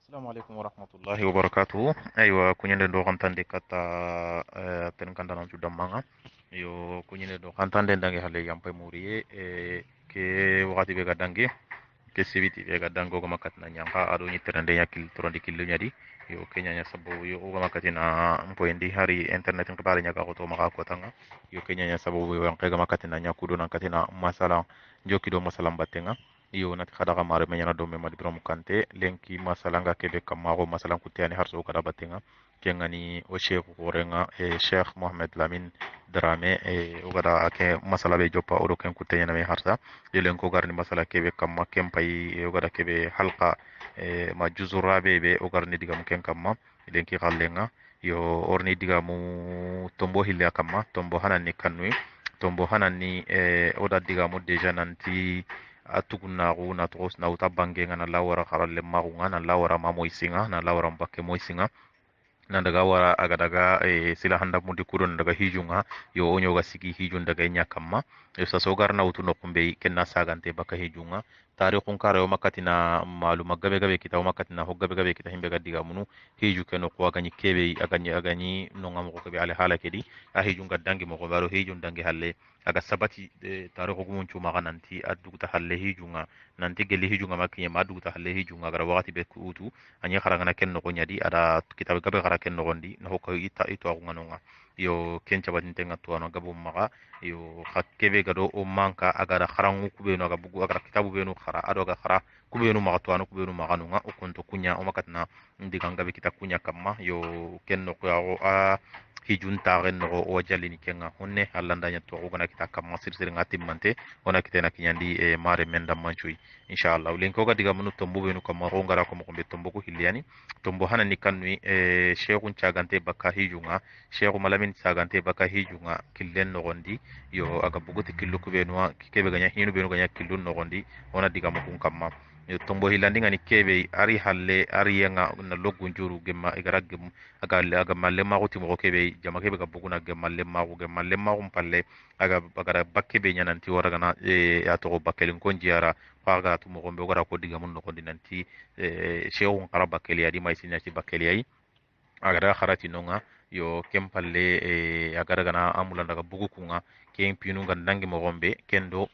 السلام عليكم ورحمة الله وبركاته. أيوة كوني ندو خانتان دي كاتا تن كانتا نانجو دماغا يو كوني ندو خانتان دي دانجي حالي يامبي موريه كي وقتي بيغا دانجي ke sibiti be ga dango ga makatna nyanga ado ni terande yakil torondi killu nyadi yo kenya nya sabu yo ga makatina mpoendi hari internet ng bare nyaga ko to maka ko tanga yo kenya nya sabu yo yang ga makatina nya kudo nan katina masala joki do masala batenga yo nat khada ga mare menya do me madi brom kante lenki masala nga kebe kamago masala kutiani harso kada batenga kengani o sheikh gorenga sheikh mohammed lamin drame o gada ake masala be jopa o do ken kutenya na me harsa yelen ko garni masala kebe kamma ken pay o gara kebe halqa ma juzurabe be o garni digam ken kamma yelen ki gallenga yo orni digamu tombo hilla kamma tombo hanani kanui tombo hanani oda digamu deja nanti atugunnagu na togos na uta bangenga na lawara kharalle magunga na lawara ma moisinga na lawara mbakke moisinga na daga wara aga daga sila handa mundi kudon daga hijunga yo onyo ga sigi hijun daga nya kamma yo sa sogar na utu no kumbe kenna sagante baka hijunga tarikhun kare o makati na maluma gabe gabe kita o makati na ho gabe gabe kita himbe ga diga munu hiju keno ko aga ni kebe aga ni no ngam ko be ale hala kedi a hijun ga dangi mo ko baro hijun dangi halle aga sabati tarikhu gumun chuma ga nanti addu ta halle hijunga nanti geli hijunga makinya madu ta halle hijunga gara wakati be kutu anya karangana ken no nyadi ada kitab gabe gara ken no gondi no ko ita ito aku nganonga yo ken cabatin tenga tuano gabo maga yo hakkebe gado o manka agara kharangu kubeno aga bugu agara kitabu beno khara ado aga khara kubeno maga tuano kubeno maga nunga o konto kunya o makatna ndiga ngabe kita kunya kamma yo ken no ko a hijun taren no o jalini kenga honne allanda nya to gona kita kamma sir ngati mante ona kitena kinyandi e mare menda manchui inshallah ulen ko ga diga munu tombo beno kamma ro ngara ko mo be tombo ko hiliani tombo hana ni kanui sheikhun cagante baka hijunga sheikhu malamin cagante baka hijunga killen nogondi yo aga buguti killu kubenua kebe ganya hinu benu ganya killu nogondi ona diga mukun kamma yo tombo hilandi ngani kebe ari halle ari yanga na logun juru gemma igara gem aga malle maguti mo kebe jama kebe ga buguna gemalle magu palle aga bakke be nyananti waraga na ya to bakkelin konjiara faga tu mo gombe gara ko diga mun nogondi nanti shehu ngara bakeli adi mai sinya ci bakeli ai agara kharati nonga yo kempalle agara gana amula daga bugu kunga ken pinu gandangi mo gombe kendo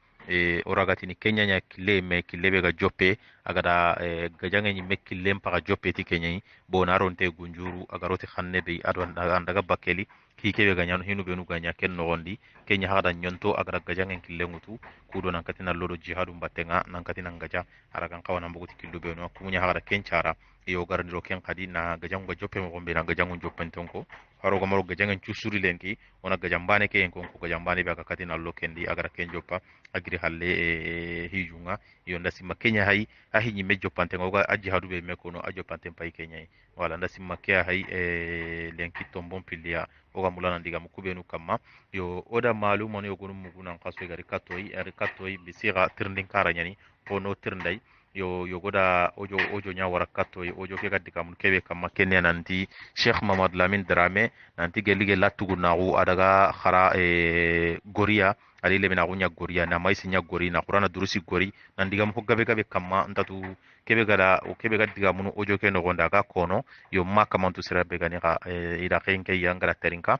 oragati ni kenya nya kile me kile be ga joppe agada gajange ni me kile mpaka joppe ti kenya ni bona ronte gunjuru agaroti khanne be ado andaga bakeli ki kebe ga nyano hinu be nu ganya ken no gondi kenya hada nyonto agara gajange kile ngutu kudo nan katina lodo jihadu mbatenga nan katina ngaja aragan kawana mbuguti killu be no kumunya hada kenchara yo garandiro ken kadi na gajango joppe mo gombe na gajango joppen tonko haro go maro gajangen cusuri lenki wona gajambane ke en konko gajambane be akati na lokendi agara ken joppa agri halle hijunga yo ndasi makenya hay ahi nyi mejo pante ngoga aji hadu be mekono ajo pante pay kenya wala ndasi makya hay lenki tombon pilia oga mulana ndiga mukubenu kama yo oda maluma no gonu muguna kaso gari katoi bisiga tirndin kara nyani ono tirndai yo goda ojo nya wara katto ojo ke gaddi kam kebe kam makene nanti Sheikh Mamad Lamin Drame nanti gelige latugu nawu adaga khara goria ali le bina gunya goria na mai sinya gori na qur'ana durusi gori nan digam hoggabe gabe kamma ntatu kebe gada o kebe gaddi kam ojo ke no gonda ga kono yo makka mantu sira be gani ga ida kenke yangara terinka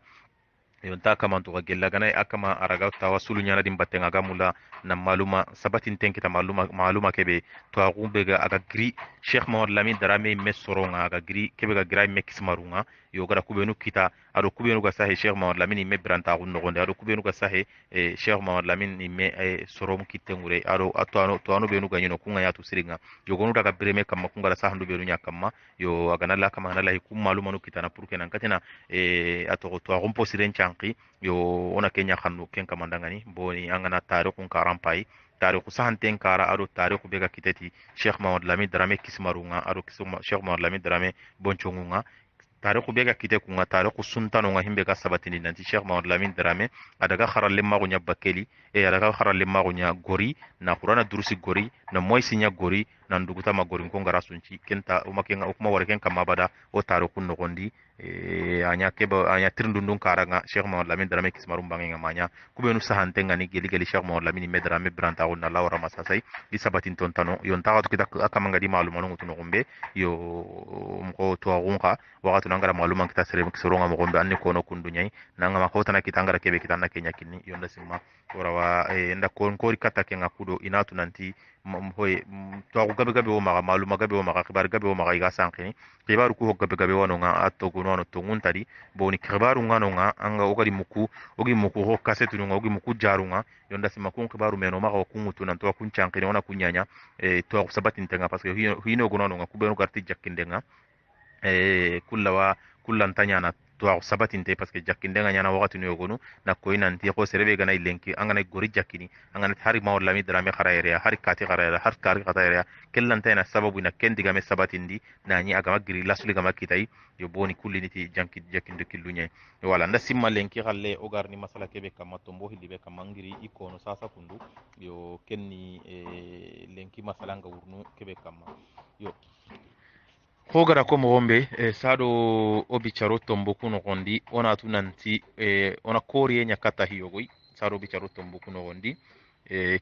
yonta kama to gella gana akama araga tawasulu nyana dim batenga gamula na maluma sabatin tenkita maluma kebe to agumbe ga aga gri Sheikh Mawad Lamin Darame mesoronga aga gri kebe ga gra mekismarunga yo gara kubenu kita ado kubenu ga sahe Sheikh Mawad Lamin me branta gun nogonde ado kubenu ga sahe Sheikh Mawad Lamin me sorom kitengure ado to anu benu ga nyino kunga yatu siringa yo gonu daga breme kama kunga da sahandu benu nyakama yo aga nalla kama nalla hikum maluma no kita na purke nan katina to agumpo siren chanki yo ona kenya khanu ken kamandangani boni angana tarikhun karampai tarikhu sahanten kara ado tarikhu bega kitati Sheikh Mawad Lamid Drame kismarunga ado Sheikh Mawad Lamid Drame bonchongunga tarikhu bega kite kunga tarikhu suntano nga himbe ga sabatini nanti Sheikh Mawad Lamid Drame adaga kharalle mago nya bakeli adaga kharalle mago nya gori na qur'ana durusi gori na moysi nya gori nan duguta magorin ko ngara sunci kenta o makenga o kuma wara ken kamma bada o taro kun no gondi anya keba anya tirndundun karanga Sheikh Muhammad Lamin Darame kismarum bangenga manya kubenu sahantenga ni geli geli Sheikh Muhammad Lamin Medrame branta on Allah wara masasai isabatin tontano yon tawa kita akamanga di maluma no tuno gombe yo mko to agunga wakati nangara maluma kita sere mkisoronga mo gombe anne kono kundunyai nanga makota na kitangara kebe kitana kenya kinni yonda simma warawa nda kon kori kata kenga kudo inatu nanti hoye to gabe gabe o maga maluma gabe o maga kibar gabe o maga iga sankini kibaru ku gabe gabe wano nga atto gono no to nguntari boni kibaru ngano nga anga ogari muku ogi muku ho kasetu nga ogi muku jarunga yonda sima kun kibaru meno maga kungutu nan to kun chankini ona kunyanya to sabatin tenga parce que hino gono nga kubenu garti jakkindenga kullawa kullantanya na to sabatinte parce que jakkinde nga nyana wakati no yogonu na ko inanti ko serebe gana ilenki angana gori jakkini angana hari mawla mi drame kharaire hari kati kharaire har kari kharaire kellanta na sababu ina kendi game sabatindi na nyi agama giri lasuli gama kitai yo boni kulli niti janki jakkinde killunya wala nda simma lenki khalle o garni masala kebe kama tombo hilibe kama ngiri ikono sasa kundu yo kenni lenki masala nga urnu kebe kama yo hogara ko mogombe sado o bicaro tombo kuno gondi ona tunanti ona koriye nyakata hiyogoi sado bicaro tombo kuno gondi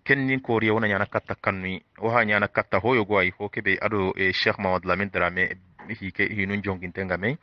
kenni koriye ona nyana katta kanni o ha nyana katta hoyo go ay hokebe ado Sheikh Mawad Lamin Drame hike hinun jongintenga me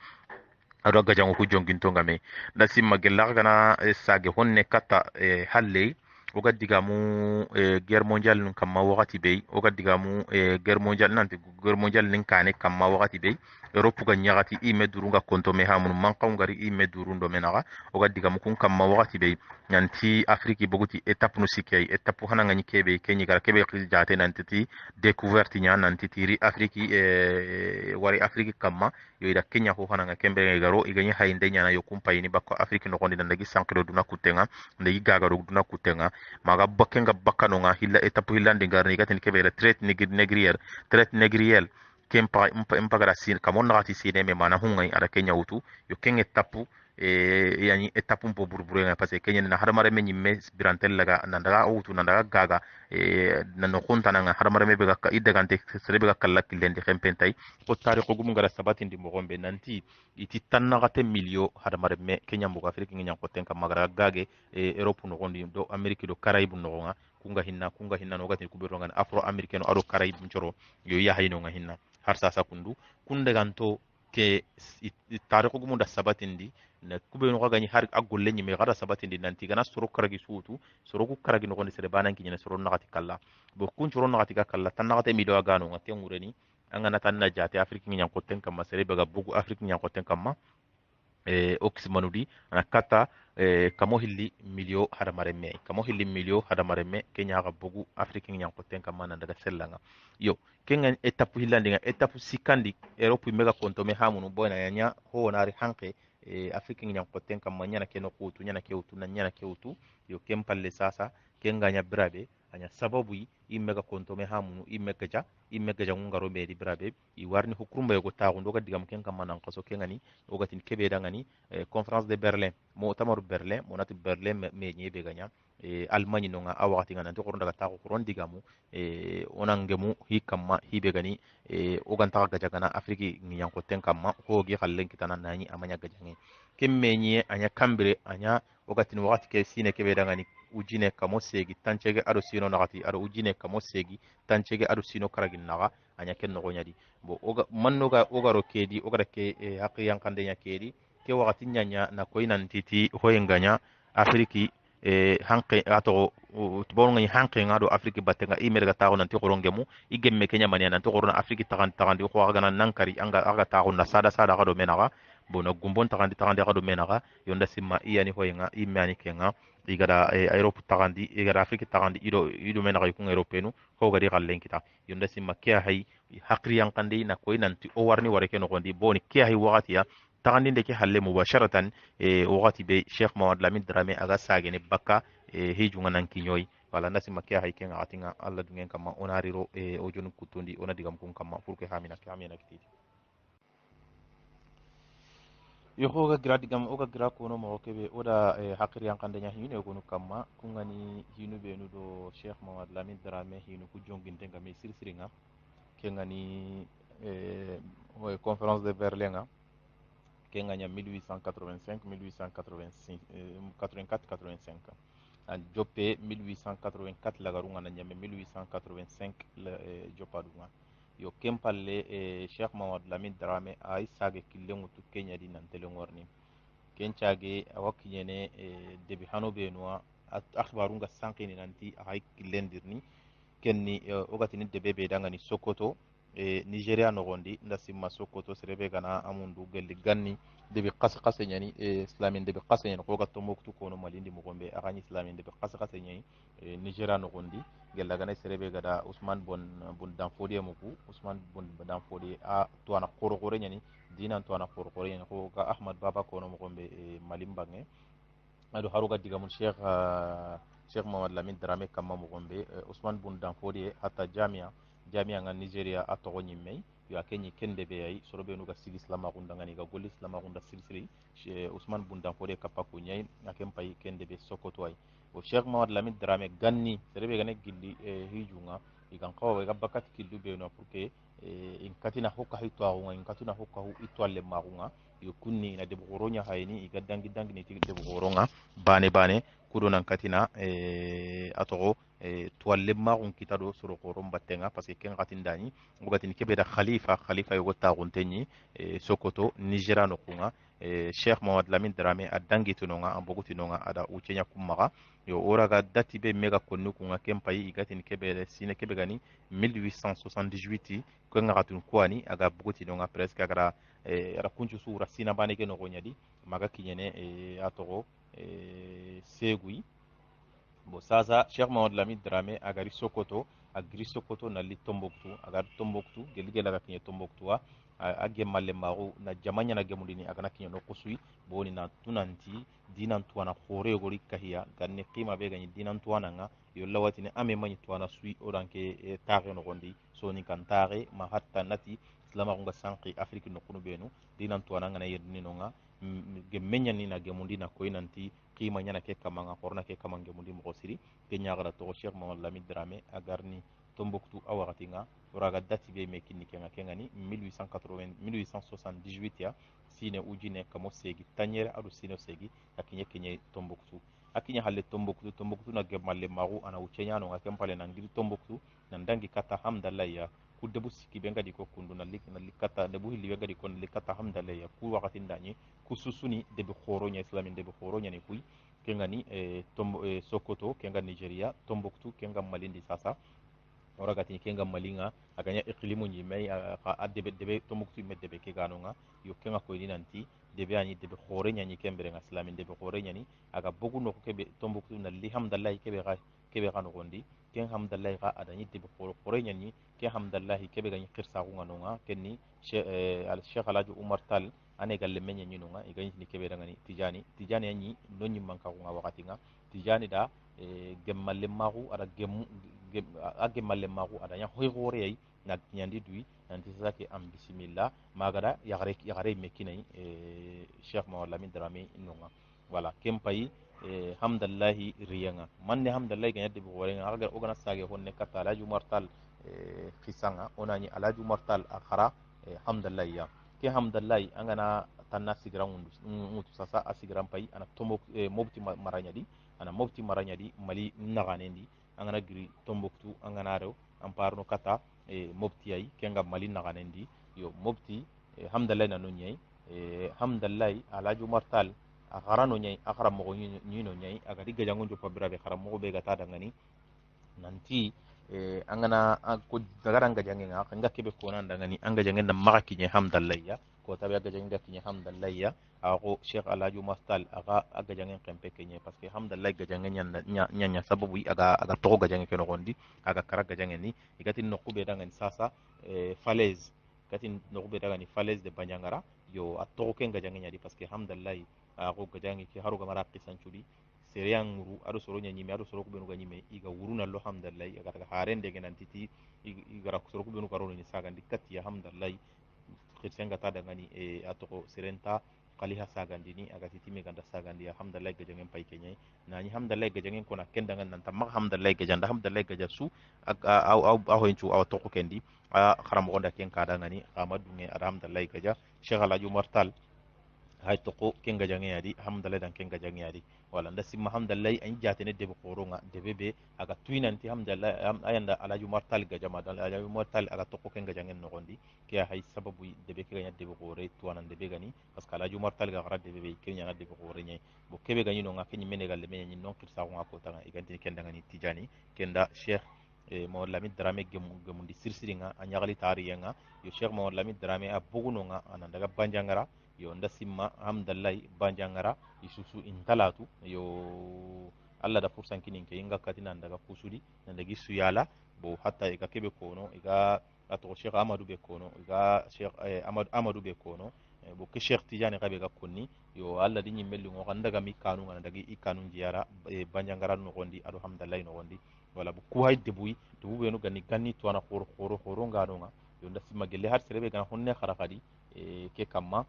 ado gajango ku jongintonga me da simma gella gana sage honne katta halle oga digamu guerre mondiale nun kamma wakati bey oga digamu guerre mondiale nanti guerre mondiale nin kane kamma wakati bey europe ga nyagati ime durunga konto me hamun manqa ngari ime durundo menaga oga digamu kun kamma wakati bey nanti afrique boguti étape no sikay étape hana ngani kebe kenyi gara kebe jate nanti découverte nya nanti tiri afrique wari afrique kamma yo ida kenya ho hana ngakembe garo iganya hainde nya na yo kumpayini bakko afrique no gondi ndagi sankiro duna kutenga ndagi gagaro duna kutenga maga bakkenga bakkano nga hilla etapu hillandi ngarni gatin kebe traite négrière kempa impagara sin kamon nagati sine me mana hungai ada kenya utu yo ken etapu yani etapu mpo burbure nga parce que kenya na harmare me nyimme birantel laga nandaga utu nandaga gaga nano kontana nga harmare me be gakka idagante serebe gakka lakilende khempentai ko tari ko gum ngara sabati ndi mogombe nanti iti tannagate milio harmare me kenya mbuga afrique ngenya ko tenka magara gage europe no gondi do amerique do caraibe no nga kunga hinna no gati kubiro nga afro americain ado caraibe mchoro yo ya hayno nga hinna har sasa kundu kunde ganto ke tariku gumu da sabatindi na kube no gani har agolle nyi me gara sabatindi nanti gana soro karagi suutu soro ku karagi no gonde sere banan kinyana soro nagati kalla bo kun soro nagati ka kalla tan nagati mi do gano ngate ngureni angana tan na jate afrique nyan ko ten kam sere baga bugu afrique nyan ko ten kam oxymanudi ana kata kamo hilli milio hadamare me kamo hilli milio hadamare me kenya ga bugu afrique nyan ko ten kam nan daga sellanga yo kenga etapu hillandi nga etapu sikandi europe mega konto me hamunu boyna yanya ho nari hanke afrique nyan ko ten kam nyana keno kutu nyana kewtu na nyana kewtu yo kempalle sasa kenga nya brabe anya sababu i mega konto me hamunu i mega ja ngaro be di brabe i warni hukurumba yogo tagu ndoga digam ken kam manan qaso kengani ogatin kebe dangani conférence de berlin mo tamaru berlin mo nati berlin me nyebe ganya almani no nga awati ngana to koronda tagu koron digamu onangemu hikamma hibe gani oganta gaja gana afriki nyan ko ten kamma ko gi khallen kitana nani amanya gaja ngi kemme nyi anya kambire anya ogatin wakati ke sine kebe dangani ujine kamo segi tanchege ado sino nagati ado ujine kamo segi tanchege ado sino karagin naga anya ken no nyadi bo oga mannoga ogaro kedi ogara ke hakki yankande nya kedi ke wakati nyanya na ko inantiti hoyenganya afriki hanke ato tubon ngi hanke ngado afriki batenga imerga tawo nanti qorongemu igemme kenya mania nanti qorona afriki tagan di ko aga nankari anga aga tawo na sada sada gado menaga bona gumbon tagan gado menaga yonda simma iyani hoyenga imani kenga igara europe tagandi igara afrique tagandi ido mena kay kun europenu ko gadi gallen kita yonda simma kya hay hakri yang kandi na koy nanti o warni ware ken gondi boni kya hay wakati ya tagandi ndeke halle mubasharatan wakati be Sheikh Mawad Lamin Drame aga sagene bakka hijunga nan kinyoy wala nasi makya hay ken atinga alla dungen kama onariro o jonu kutundi ona digam kun kama pour que hamina kititi yo hoga gradi gam oga gra kono mo kebe oda hakiri yang kandanya hinu gonu kamma kungani hinu be no do Sheikh Mawad Lamin Drame hinu ku jonginte ngam sirsiringa kengani conférence de Berlin nga kenganya 1885 1885 84 85 an joppe 1884 lagarunga na nyame 1885 la joppa dunga yo kempalle Cheikh Mamad Lamine Dramé ay sage killengutu Kenya di nan telengorni kencage awakinyene debi hano benua akhbarunga sankini nanti ay killendirni kenni ogatini debe be dangani Sokoto Nigeria nogondi nda simma Sokoto serebe gana amundu gelli ganni debi qas qase nyani islamin debi qase nyani ko gatto moktu kono malindi mo gombe agani islamin debi qas qase nyani Nigeria nogondi gella gana serebe gada Usman bon danfodi muku Usman bon danfodi a to ana qoro qore nyani dinan to ana qoro qore nyani ko ga Ahmad Baba kono mo gombe malimbange ado haruga diga mun Cheikh Mamad Lamine Dramé kamma mo gombe Usman bon danfodi hatta jamia nga Nigeria a togo nyimmei yo akenyi kende be ay sorobe nuga sigi islama gunda ngani ga golli islama gunda silsili Usman Bundan Fode kapaku nyai akem pay kende be Sokoto ay o Cheikh Mamad Lamine Dramé ganni serebe gane gilli hijunga igan qawa ga bakat killu be no pour que in katina hokka hitwa in katina hokka hu itwalle magunga yo kunni na de boronya hayni iga dangi dangi ni de boronga bane kudo nan katina atogo tuwalle magun kitado soro koron battenga parce que ken gatin dani ngogatini kebe da khalifa yogo taguntenyi Sokoto Nigeria no kunga Cheikh Mamad Lamine Dramé a dangitunonga ambogutinonga ada uchenya kumaga yo oraga dati be mega konnu kunga kempayi igatini kebe sine kebe gani 1878 ko ngagatun kwani aga bogutinonga presque agara ara kuncu sura sina bane ke no gonyadi maga kinyene atogo segui bo sasa Cheikh Mamad Lamine Dramé agari Sokoto agri Sokoto nali Tombouctou agari Tombouctou geligela ga kinye Tombouctou a gemalle maru na jamanya na gemundini agana kinye no kusui boni na tunanti dinan tuana khore gori kahiya ganne qima be gani dinan tuana nga yolla watini ame mani tuana sui odanke tare no gondi soni kan tare ma hatta nati islama nga sanki afrique no kunu benu dinan tuana nga na yedni no nga gemenya ni na gemundi na koinanti qima nyana ke kamanga korna ke kamange mundi mo siri ke nyaagara to Cheikh Mamad Lamine Dramé agarni Tombouctou awagatinga oraga dati be me kinni kenga kengani 1880 1878 ya sine ujine kamo segi tanyere adu sine segi akinye kenye Tombouctou akinya halle Tombouctou na gemalle magu ana uchenya no ngakempale na ngiri Tombouctou na ndangi kata hamdallah ya ku debu siki benga di ko kundu na likata debu hilli benga di ko likata hamdallah ya ku wakati ndani kususuni debu khoronya islamin debu khoronya ni kuy kengani Sokoto kenga Nigeria Tombouctou kenga malindi sasa oragati kenga malinga aganya iklimu ni mai a debe Tombouctou me debe ke ganonga yo kenga ko ni nanti debe ani debe khoronya ni kembere nga islamin debe khoronya ni aga bogu no ko kebe Tombouctou na li hamdallah kebe ga no gondi ken hamdallah ga adani debe khoronya ni ke hamdallah kebe ga ni khirsa ko nganonga kenni al Sheikh Alhaji Umar Tal ane galle menya nyinunga igani ni kebe dangani tijani ni nonni manka ko wakati nga tijani da gemmalle magu ada gemmalle magu ada nya hoy gore ay na nyandi dui nanti sake am bismillah magada yagare mekinai Cheikh Mamad Lamine Dramé nonga wala kempayi hamdallahi riyanga manne hamdallahi ganya de gore nga aga ogana sage honne kata Alhaji Umar Tal fisanga onani Alhaji Umar Tal akhara hamdallahi ya ke hamdallahi angana tanna sigiran mutu sasa a sigiran pai ana tomo mobti maranyadi ana mobti maranyadi mali naganendi angana giri Tombouctou angana rew amparno kata mobti ay kenga mali naganendi yo mobti hamdallahi nanu nyai hamdallahi Alhaji Umar Tal a garano nyai a gara mogo nyino nyai aga diga jangon jo pabira be gara mogo be gata dangani nanti angana ko dagara nga jangen nga kebe ko nan dangani anga jangen da maka kinye hamdallahi ya ko tabi aga jangen da kinye hamdallahi ya ako Cheikh Alhaji Umar Tal aga jangen kempe kinye parce que hamdallahi ga jangen nya sababu aga to ga jangen keno gondi aga kara ga jangen ni igati no kube dangani sasa falaise kati no kube dangani falaise de Banyangara yo atto ken ga jangen di parce que hamdallahi ako ga jangen ki haru ga mara kisan chudi seriyan muru ado soro nya nyime ado soro ku benu ga nyime iga wuruna lo hamdallah iga daga haren de genan titi iga soro ku benu karo ni saga dikati ya hamdallah khirsen ga ta daga ni atoko serenta kali ha saga ndini aga titi me ganda saga ndi hamdallah ga jangen pay kenye na ni hamdallah ga jangen kona kenda ngan nan tamma hamdallah ga janda hamdallah ga jasu au au au henchu au toko kendi kharam gonda ken kada ngani amadu nge alhamdulillah gaja Sheikh Alhaji Mortal hay to ko ken gajange yadi alhamdulillah dan ken gajange yadi wala nda simma alhamdulillah an jatene debe qoronga debe be aga tuinanti alhamdulillah ayanda Alhaji Mortal gajama dal Alhaji Mortal aga to ko ken gajange no gondi ke hay sababu debe ke ganya debe qore tuanan debe gani parce que Alhaji Mortal ga gara debe be ken nyanga debe qore nyai bo kebe gani no ngake nyimene galle me nyi non kirsa ko ngako tanga iganti ken dangani tijani kenda Sheikh Mawad Lamine Dramé gemundi sirsiringa a ñagali tariyenga yo Cheikh Mawad Lamine Dramé a bugunonga ana daga banjangara yo nda simma alhamdulillah banjangara isusu intalatu yo Allah da fursan kinin ke inga katina daga kusudi daga suyala bo hatta iga kebe kono iga ato Cheikh Amadou be kono iga Cheikh Amadou be kono bo ke Cheikh Tidiane gabe ga konni yo Allah di nyimmelli ngo kan daga mi kanu ngana daga i kanu jiyara banjangara no gondi alhamdulillah no gondi wala bu ku hay debu be no ganni to ana khoro ngano nga yo nda simma gelle har serebe gana honne kharakadi ke kamma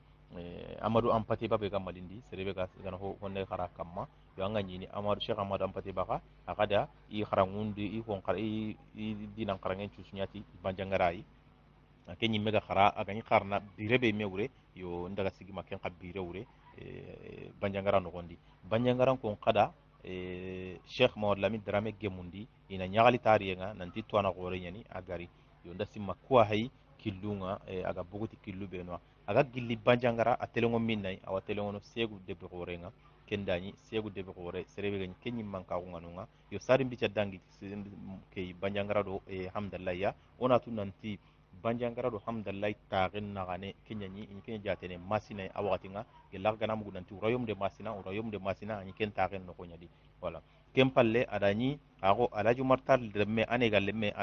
Amadou Ampati ba be ga malindi serebe ga gana honne khara kamma yo anga nyini Amadou Cheikh Amadou Ampati ba ka akada i kharangundi i hon khara i dinan kharangen cusunyati banjangarai ake nyimme ga khara aga ni kharna birebe mewre yo ndaga sigima ken khabire wure banjangara no gondi banjangara ko kada Cheikh Mawad Lamine Dramé gemundi ina nyagali tariyenga nanti tuana gore nyani agari yo nda simma kuwa hay killunga aga buguti killu benwa aga gilli banjangara a telengo minnay awa telengo no segu debe gorenga kendani segu debe gore serebe gani kenyi manka nganunga yo sari mbica dangi ke banjangara do hamdallah ya ona tu nanti banjangara do hamdallah tagin nagane kenyani in kenya jatene masina awati nga gelak gana mugu nanti urayom de masina ani ken tagin no konyadi wala ken palle adani ago Alhaji Martal me ane galle me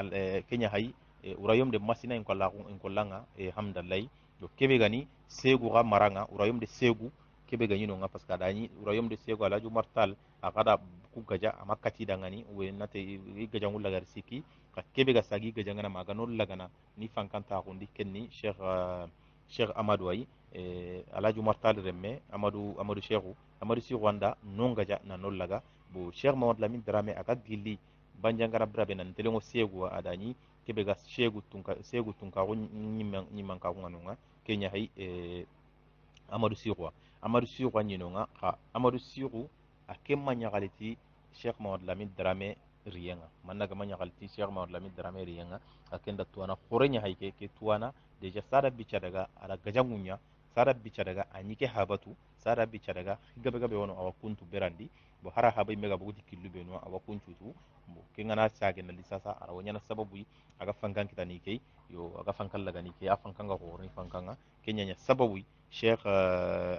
kenya hay urayom de masina in kollanga hamdallah do kebe gani segu ga maranga urayom de segu kebe gani no nga parce que adani urayom de segu Alhaji Martal akada ku gaja amakati dangani we nate gaja ngulla gar siki ka kebe ga sagi gaja ngana magano lagana ni fankanta hundi kenni Cheikh Amadou ay Alhaji Martal remme Amadou Cheikhou Amadou si Rwanda non gaja na non laga bo Cheikh Mawad Lamine Dramé aga gilli banjangara brabe nan telengo segu adani kebe ga segu tunka nyimman ka nganunga kenya hay Amadou Sirwa Amadou Sirwa nyinonga ka Amadou Sirou akemma nyagaliti Cheikh Mawad Lamine Dramé riyenga mannaga manyagaliti Cheikh Mawad Lamine Dramé riyenga akenda tuana khorenya hayke ke tuana deja sada bicha daga ara gajangunya sada bicha daga anyike habatu sada bicha daga gabe wono awa kuntu berandi bo hara habai mega buguti killu beno awa kuntu tu bo kengana sage na lisasa ara wonyana sababu aga fankan kitani kay yo aga fankan laga ni kay afankanga ko ni fankanga kenya sababu Cheikh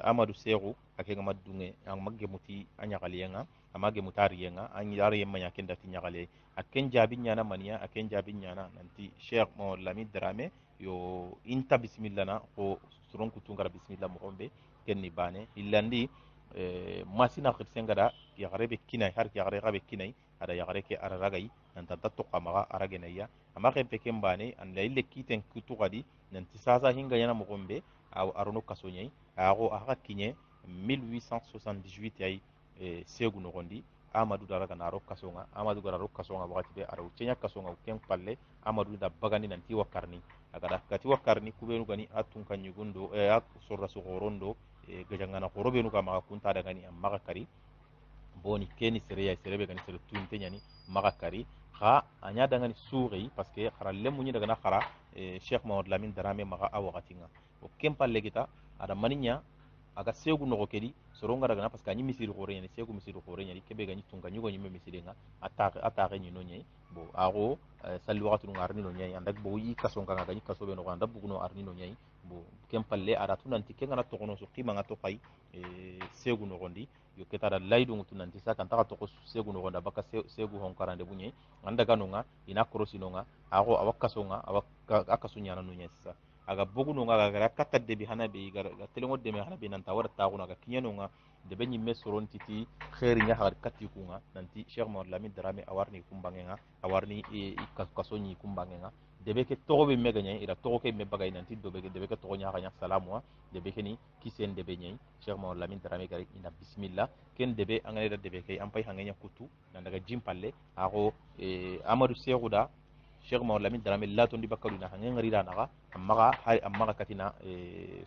Amadou Serou akenga madunge ang maggemuti anyakaliyenga amage mutariyenga an yare yemma yakin da tinyagale aken jabin nyana maniya aken jabin nyana nanti Cheikh Mawad Lamine Dramé yo inta bismillah na ko suron kutungara bismillah mo gombe kenni bane illandi masina khitsengada ya garebe kinai har ya garebe kinai ada ya gareke araragai nanta tatto kamaga aragenaya ama kempe kembane an la ille kiten kutugadi nanti sasa hinga yana mo gombe aw arono kasonyai ago aga kinye 1878 ay segu nogondi Amadou dara kana ro kasonga Amadou gara ro kasonga wakati be ara ucenya kasonga uken palle Amadou da bagani nanti wakarni agada kati wakarni kubenu gani atun kanyugundo ak sorra so gorondo gajangana gorobenu ka maka kunta daga ni amma kari boni keni sereya serebe gani sere tunte nyani maka kari ha anya daga ni suri parce que khara lemu ni daga na khara Cheikh Mawad Lamine Dramé maka awakatinga o kempalle kita ada maninya aga segu no kedi soronga daga na parce que anyi misiri gore nyani segu misiri gore nyani kebe gani tunga nyugo nyime misiri nga atake nyino nyai bo ago salli wakatu ngarni no nyai andak bo yi kasonga nga gani kasobe no anda buguno arni no nyai bo kempalle ada tunanti kenga na tokono so qima nga to fay segu no gondi yo keta da laydu tunanti sa kan taka to segu no gonda baka segu hon karande bunye anda ganonga ina korosi no nga ago awakasonga awakasunya na no nyai sa aga boguno nga gara katta de bi hana be gara telengo de me hana be nan tawara taaguna ga kinyano nga de be nyimme soron titi khairi nya har katti kunga nanti Cheikh Mawad Lamine Dramé awarni kumbange nga awarni kasonyi kumbange nga de be ke togo be mega nya ira togo ke me bagay nanti de be ke togo nya ga salamu de be ke ni kisen de be nya Cheikh Mawad Lamine Dramé gari ina bismillah ken de be angane de be ke ampay hangenya kutu nan daga jimpalle ago Amadou Cheikhou da Sheikh Mawal Lamin Dramé la tondi bakkalu na hangen ngari naga amma hay amma katina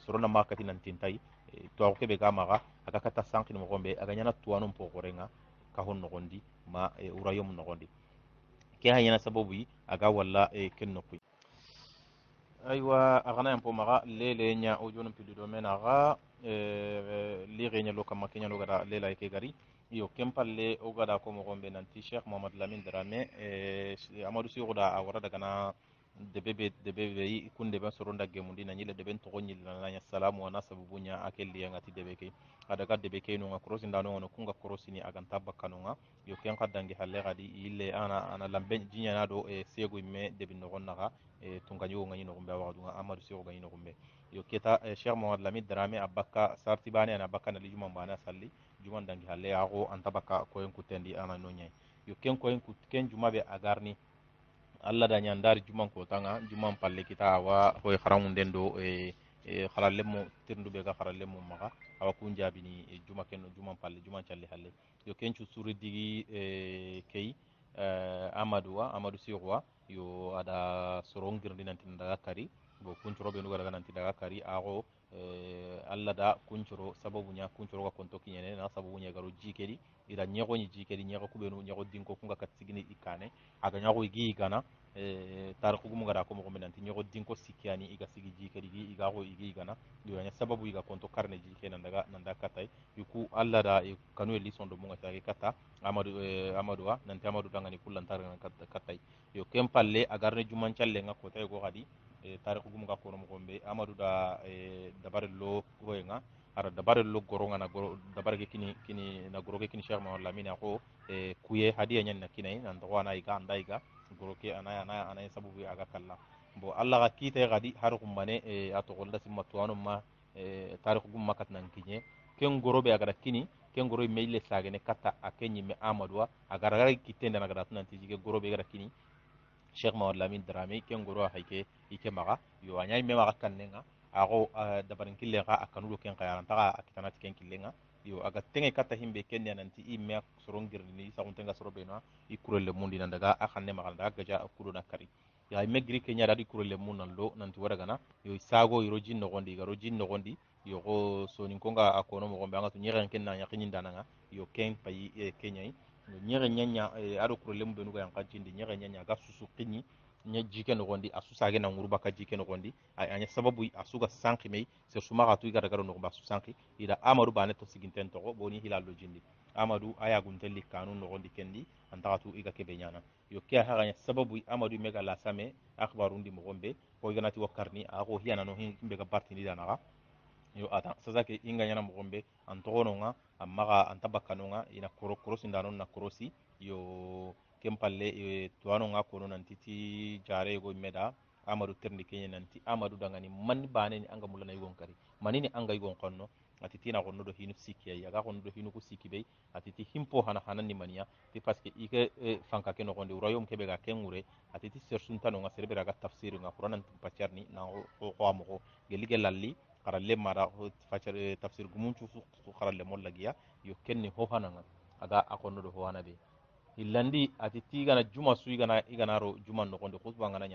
sorona ma katina tintai to ko be ga maga aga kata sanki no gombe aga nyana tuwanu po gorenga ka hon nogondi ma urayom nogondi ke ha yana sababu aga walla ken no kuy aywa agana yampo maga lele nya ojono pidu do menaga li renya lo kam makenya lo gada lela ke gari yo kempalle o gada ko mo gombe nanti Cheikh Mohammed Lamine Dramé Amadou Sy goda awara daga na de bebe yi kunde ben soronda gemundi na nyile de ben to gonyil na nya salamu wa nasabu bunya akelli ngati de beke adaga de beke no nga cross ndano no kunga cross ni aganta bakkano nga yo ken kaddangi halle gadi ille ana lambe jinya na do sego me de bin no gonna tunga nyogo ngani no gombe awadu nga Amadou Sy ngani no gombe yo keta Cheikh Mohammed Lamine Dramé abakka sarti bane ana bakka na lijuma bana salli juma dangi halle ago anta bakka ko en kutendi ana no nyai yo ken ko en ken juma be agarni alla da nyandari juman ko tanga juman palle kita awa hoy haramun den do kharalle mo tirndu be ga kharalle mo maga awa kun jabini juma ken juman palle juman challe halle yo kencu suri digi kei amadou sirwa yo ada sorongirndi nanti daga kari bo kuncoro be nuga daga nanti daga kari ago alla da kuncoro sababu nya kuncoro ga konto kinyene na sababu nya garo jikedi ida nyego ni jikedi nyego kubenu nyego dinko kunga katsigini ikane aga nyago igi gana tariku gumu gara ko mo nanti nyego dinko sikiani iga sigi jikedi gi iga go igi gana yo nya sababu iga konto karne jike nanda katay yuku alla da kanu eli sondo munga tagi kata amadou wa nanti amadou dangani kullantar katay yo kempalle agarne juman challe nga ko tay go gadi tariku gumu ga ko mo gombe amadou da dabare lo goyenga ara dabare lo goronga na goro dabare ke kini na goro ke kini Cheikh Mawal Lamine ko kuye hadiya nyen na kinai nan to wana iga andaiga goro ke anaya sababu aga kala bo alla ga kite gadi har kumbane ato golda simma tuwanu ma tariku gumu makat nan kinye ken goro be aga kini ken goro meile sagene kata akenyi me amadou aga gara kitenda na gara tunanti jige goro be gara kini Cheikh Mawal Lamine Dramé ken goro hayke ike maga yo anyai me maga kannenga ago dabarin kille ga akanudo ken kaya antaka akitana ken killenga yo aga tenge kata himbe ken nanti imme sorongirni ni saguntenga sorobena ikurelle mundi nan daga akanne maga daga gaja akudo na kari ya imme giri kenya dadi kurelle mun nan lo nanti wada gana yo isago yiro jinno gondi garo jinno gondi yo go sonin konga akono mo gombe anga to nyeren ken na nyakin dananga yo ken payi kenyai nyere nyanya ado kurelle mu benuga yang kajindi nyere nyanya ga susu kinyi nya jike no gondi asu sage na nguruba ka jike no gondi anya sababu asuga sanki mei se suma ga tu gara gara no ba su sanki ida amadu bane to siginten to boni hilal lo jindi amadu aya guntelli kanun no gondi kendi anta tu iga kebe nyana yo kya ha anya sababu amadu mega la same akhbarundi mo gombe ko ganati wakarni ago hiyana no himbe ga bartini dana yo ata sasa ke inga nyana mo gombe antogono nga amma anta bakkano nga ina korosi ndano na korosi yo kempalle tuwano nga kono nanti ti jare go meda amadou terndi kenya nanti amadou dangani man bane ni anga mulana yugon kari manini anga yugon konno ati tina gonno do hinu sikki ay aga gonno do hinu ko sikki be ati ti himpo hana ni mania ti parce que ike fanka ke no gonde royaume kebe ga kengure ati ti sersun tano nga serbe ga tafsir nga qur'an pacarni na ko amoko gelige lalli kharalle mara facar tafsir gumuncu su kharalle mollagiya yo kenni ho hananga aga akonno do ho hanabe hillandi ati tigana juma su igana ro juma no gonde khutba ngana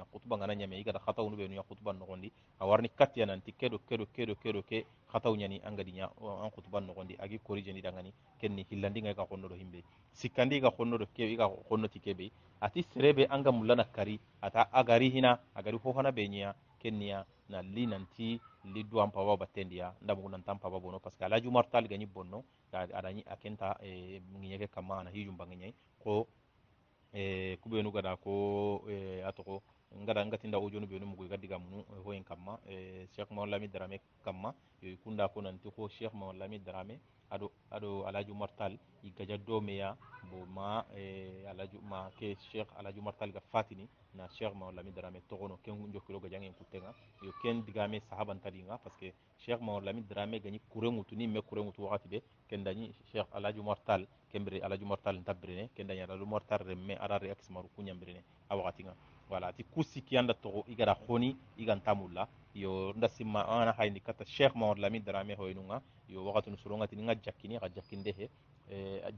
nya me igada khataw no be no khutba no gondi awarni katya nanti kedo ke khataw nyani angadi nya an khutba no gondi agi korije ni dangani kenni hillandi ngai ka konno do himbe sikandi ga konno do ke iga konno tikebe ati serebe anga mulana kari ata agari hina agari ho hanabe nya kenniya na li nanti li duam pawa batendia ndamu nan tam pawa bono parce que alaju martal gani bonno adani akenta ngiyeke kama na hijum banganyai ko kubenu gada ko atoko ngada ngati nda ojonu benu mugo gadi gamunu ho en kamma Cheikh Mawal Lamine Dramé kamma yo kunda ko nanti ko Cheikh Mawal Lamine Dramé ado alaju martal igaja domeya bo ma alaju ma ke Cheikh alaju martal ga fatini na Cheikh Mawal Lamine Dramé togono ken jokiro ga jangen kutenga yo ken digame sahaban tadinga parce que Cheikh Mawal Lamine Dramé gani kurengutu ni me kurengutu wakati be ken dani Cheikh alaju martal kembere alaju mortal ntabrene kenda nya alaju mortal remme arare ex maru kunyambrene awati nga wala ti kusiki anda to igara khoni iganta mulla yo nda simma ana hayni kata Sheikh Mamadou Lamine Darame hoynunga yo wakati nusuronga tininga jakkini ga jakkinde he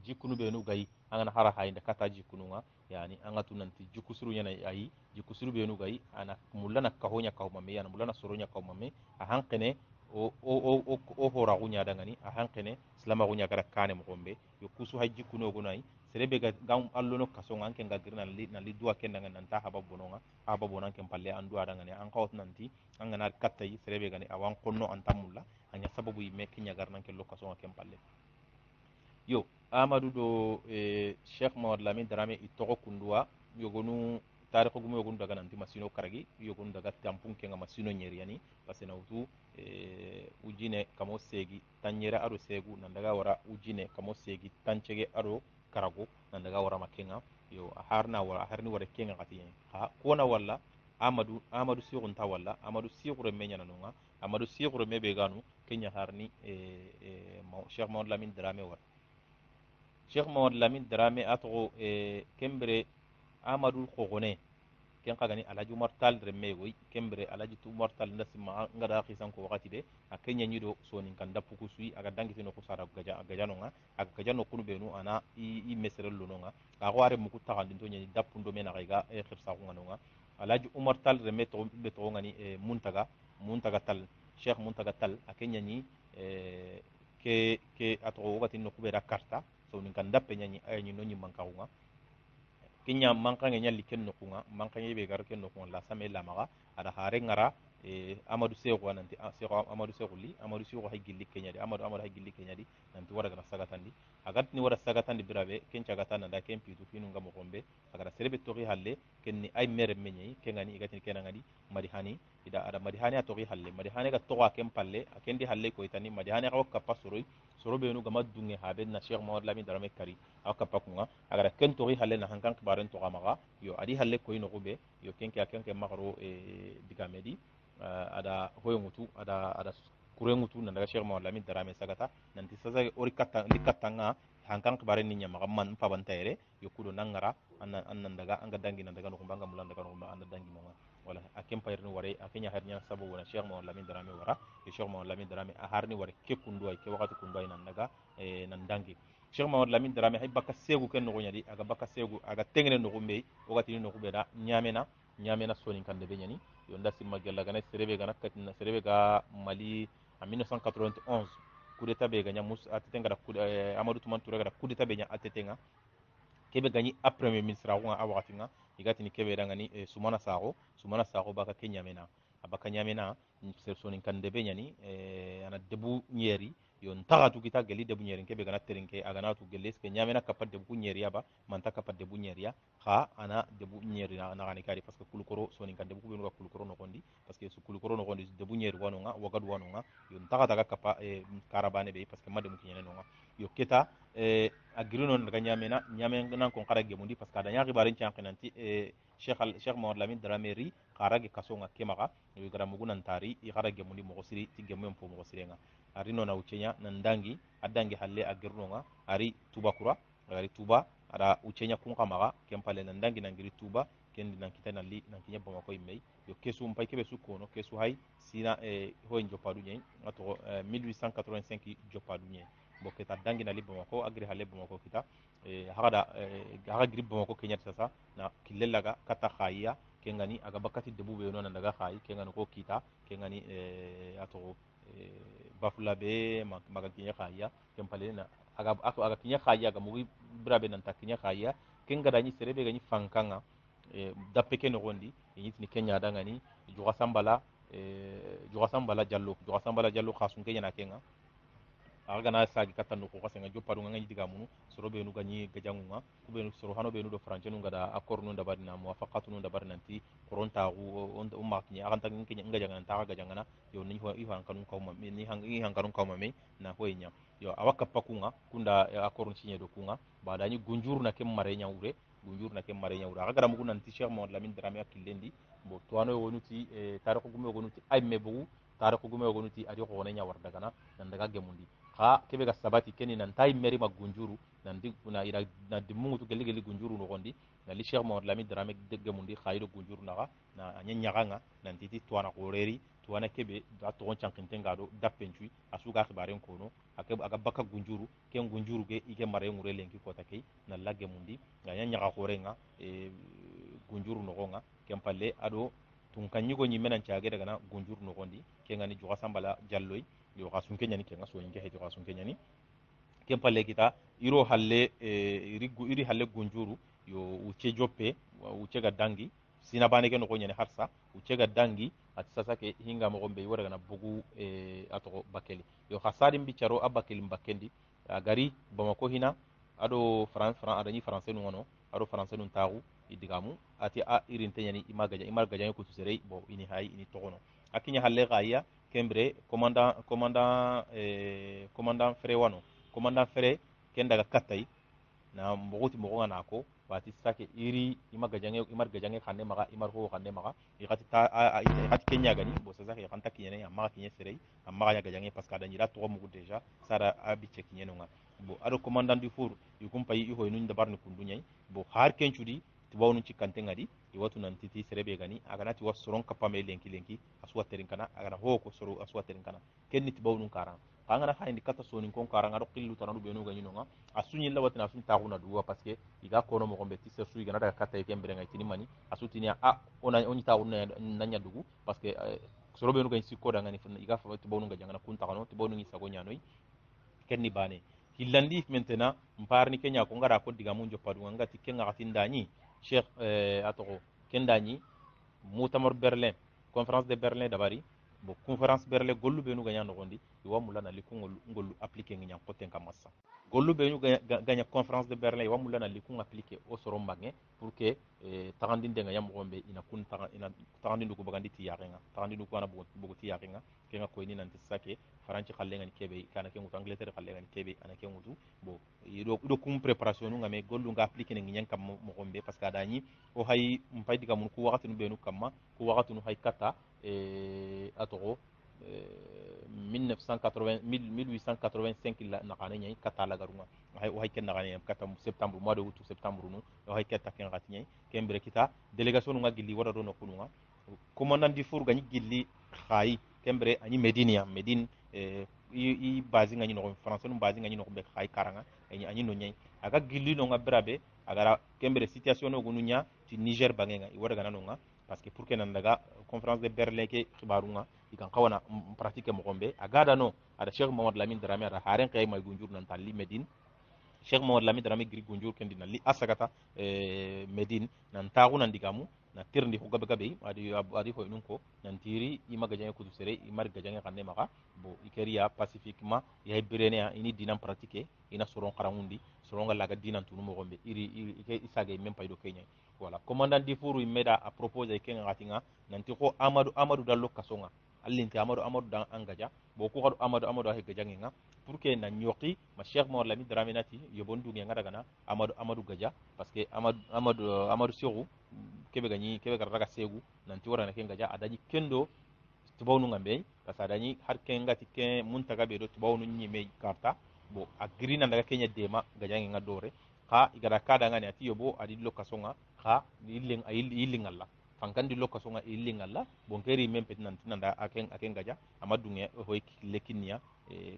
jikunu be nu gayi angana hara hayni kata jikununga yani anga tunanti jikusuru yana ayi jikusuru be nu gayi ana mullana kahonya kawmame yana mullana soronya kawmame a hankene o hora gunya dangani a hankene islama gunya gara kane mo gombe yo kusu hay jikuno gonai serebe ga gam allono kaso ngan ken ga girna na li duwa ken dangan nanta haba bononga haba bonan ken palle an duwa dangani an kawt nanti an gana kattayi serebe gani awan konno an tamulla anya sababu yimme kenya garnan ken lokaso ken palle yo amadou do cheikh mawad lamin darame itogo kundua yogonu tarikh gumo yogonu daga nanti masino karagi yogonu daga tampun kenga masino nyeri yani parce na utu ujine kamo segi tanyera aro segu nandaga wara ujine kamo segi tancege aro karago nandaga wara makenga yo harna wara harni wara kenga kati ha kona walla amadou sigun ta walla amadou sigure menya nanonga amadou sigure mebe ganu kenya harni cheikh mawad lamin darame wara Sheikh Mawad Lamin Darame atgo kembere Amadou Khogone ken kagani Alhaji Umar Tal remme goy kembere Alhaji Umar Tal ndasima ngada khisan ko wakati de akenya nyido sonin kan dapuku sui aga dangi no ko sara gajano nga aga gajano kunu benu ana i mesere lunonga ka ware muku tagandin to nyani dapundo mena ga khirsa ko nganonga Alhaji Umar Tal remme to be to ngani muntaga Tal Sheikh Muntaga Tal akenya ni ke atgo wakati no kubera karta so nin kan dappe nyani ay ni noni mankaunga kinya mankange nyalli ken no kunga mankange be gar ken no kunga la same la maga ada hare ngara amadou sego nanti sego amadou sego li amadou sego hay gilli kenya di amadou hay gilli kenya di nanti wara gana sagatandi agat ni wara sagatandi birabe ken cagata nanda ken pitu finu ngam gombe agara serebe tori halle ken ni ay mere menyi ken ngani igati ken ngadi madi hani ida ada madi hani atori halle madi hani ga towa ken palle akendi halle ko itani madi hani ga wakka pasoro soro be nu gama dunge habe na cheikh mawad lamin darame kari aka pakunga agara ken tori halle na hankan kibaren to gamaga yo adi halle ko ino gobe yo kenke magaro digamedi ada hoyo mutu ada kure mutu nan daga cheikh mawad lamin darame sagata nanti sasa ori katta likatanga hankan kibaren ni nyama man pabantaire yo kudo nangara annan daga anga dangi nan daga no banga mulan daga no anda dangi no wala akem payr ni ware akenya harnya sabu wala cheikh mawad lamin darame wara yo cheikh mawad lamin darame a harni ware ke kundu ay ke wakati kundu ay nan daga nan dangi cheikh mawad lamin darame hay baka segu ken no nyadi aga baka segu aga tengene no gumbe wakati ni no gumbe da nyamena sonin kan de benyani yo nda simma gella gana serebe gana katina serebe ga mali en 1991 coup d'état be ganya mus atetenga da amadou touman touré ga coup d'état be nya atetenga kebe gagni a premier ministre ko a wakati nga igatini kebe da ngani sumana sago baka kenya mena abaka nyamena sonin kan de benyani ana debu nyeri yon taga tu kita geli debu nyeri kebe gana terinke agana tu gelle ske nyamena kapat debu nyeri aba manta kapat debu nyeri ya ha ana debu nyeri na gani kari parce que kulukoro sonin kan debu kubenu kulukoro no gondi parce que su kulukoro no gondi debu nyeri wanu nga wagadu wanu nga yon taga kapa karabane be parce que mademu kinyene no nga yo keta agirino daga nyamena nyamena kon kara gemundi parce que adanya gibarin chankinanti cheikh mawad lamin drameri karage kasonga kemaga yo gara mugunan tari i kara gemundi mo siri ti gemem po mo sirenga ari nona uchenya nandangi adangi halle agirno nga ari tubakura ari tuba ada uchenya kun kamaga kempale nandangi nangiri tuba kendi nan kita nali nan kinya bama ko imei yo kesu mpai kebe su kono kesu hay sina ho en jopadu nyen ato 1885 jopadu nyen bo kita dangi nali bama ko agri halle bama ko kita haga grib bama ko kenya sasa na kilellaga kata khaya kengani aga bakati debu be non daga khayi kengani ko kita kengani ato bafula be maga kinya khaya kempale na aga kinya khaya aga mugi brabe nan takinya khaya kenga dani serebe gani fankanga dappe ke no gondi yitni kenya dangani juga sambala jallo khasun kenya na kenga aga na sagi katano ko kasenga jopparu nga diga munu soro be nu ganyi gajangunga kube nu soro hano be nu do france nu ngada accord nu dabar na muwafaqatu nu dabar nanti koronta on makni aga tan kenya ngajanga ta gajangana yo ni ho ihan kanun kawma ni han kanun kawma me na hoynya yo awaka pakunga kunda accord signé do kunga badani gunjur na kem mare nyawre gunjur na kem mare nyawre aga garam nanti cheikh mawad lamin drame akilendi bo to ano wonuti tariko gume wonuti ay mebo tare ko gume gonuti adi ko ne nya war daga nan daga gemundi ha kebe ga sabati keni nan tay meri ma gunjuru nan di kuna ira na dimungu to geli geli gunjuru no gondi na li cheikh Mamadou Lamine Dramé gemundi khaydo gunjuru naga na anya nyaganga nan titi tuana koreri tuana kebe da to chankinten gado dapenchu asuga khibaren kono akebe aga baka gunjuru ken gunjuru ge ike mare ngure lenki kota kei na lage mundi na nya nyaga korenga gunjuru no gonga ken palle ado tun kan yugo nyi menan caage daga na gunjur no gondi ke ngani juga sambala jalloy yo ka sunke nyani ke ngaso yinke he joka sunke nyani ken palle kita iro halle iri halle gunjuru yo uce joppe uce ga dangi sina bane ke no nyani harsa uce ga dangi at sasa ke hinga mo gombe wora na bugu ato bakeli yo hasadim bi caro abakeli mbakendi gari bamako hina ado france adani français no ngono ado français nun tagu idigamu ati a irin tenyani imar gaja ko tusere bo ini hay ini togono akinya halle gaya kembre commandant frere wano commandant frere ken daga katay na mbogoti mogo na ko wati sake iri imar gajange kanne maga imar ho kanne maga ikati ta ikati kenya gani bo sa sake kanta kinyene amma kinye sere amma ga gajange parce que da nyira to mo deja sara abi che kinyeno nga bo ado commandant du four yukum pay i hoynun da barni kundunyai bo har kenchudi tibawnu ci kante ngadi iwatu nan titi serebe gani agana ti wasoron kapame lenki aswa terin kana agana ho ko soro aswa terin kana kenni tibawnu karan kangana ha indi kata sonin kon karan ado qillu tanadu benu gani nonga asunyi lawati na sun taaguna duwa parce que iga kono mo gombe ti sersu igana daga kata yake mbere ngai tinimani asutini a oni taaguna nanya dugu parce que soro benu gani sikko da ngani iga fa tibawnu ga jangana kun taagano tibawnu ngi sago nyanoi kenni bane hillandi maintenant mparni kenya ko ngara ko diga mun jopadu ngati kenga katindani cheikh atoko kendani mutamar berlin conférence de berlin dabari bo conférence berlin gollu benu ganya no gondi iwa mulana likun ngollu appliquer ngnya koten kamassa gollu benu ganya conférence de berlin iwa mulana likun appliquer o soro mbange pour que tagandin de ngaya mo gombe ina kun ina tagandin ko bagandi ti yarenga tagandin ko ana bugo ti yarenga kenga ko ni nanti sake faranci khalle ngani kebe kana ke mutu angleterre khalle ngani kebe ana ke mutu bo do kum préparation ngame gollu nga appliquer ngnya kam mo gombe parce que adani o hay mpay diga mun ku wakati nu benu kamma ku wakati nu hay kata atoro 1885 la nakane nyai kata la garunga hay o hay ken nakane kata septembre mois de août septembre nu o hay keta ken gati nyai kembre kita délégation nga gilli wada do no kununga commandant du four gani gilli khay kembre ani medine i base ngani no français no base ngani no be khay karanga ani no nyai aga gilli no nga brabe agara kembre situation no gununya ti niger bangenga i wada gana no nga parce que pour que nan daga conférence de berlin ke khibarunga ikan kawana pratique mo gombe agada no ada cheikh Mamadou Lamine Dramé ada haren kay may gunjur nan tali medine cheikh Mamadou Lamine Dramé giri gunjur kendi nan li asagata medine nan tagu nan digamu na tirndi ko gabe adi ko nun ko nan tiri ima gajange kutu sere imar gajange kanne maka bo ikeria pacifiquement ya birene ini dinan pratique ina soron karangundi soron laga dinan tunu mo gombe iri ike isage même paydo kenya voilà commandant di furu meda a proposer kenga gatinga nanti ko amadou dallo kasonga allinti amadou dan angaja bo ko amadou he gajange nga pour que na nyoki ma cheikh Mamadou Lamine Dramé nati yobondu nga daga na amadou gaja parce que amadou sirou kebe garraga segu nanti warana ken gaja adani kendo tubawnu ngambe parce adani har ken ngati ken muntaga be do tubawnu nyime karta bo agrina daga kenya dema gaja nga dore ha igara kada ngani ati yobo adi lokasonga ha illing alla fankandi lokasonga illing alla bon keri mempe nanti nanda aken gaja amadunge hoy lekinia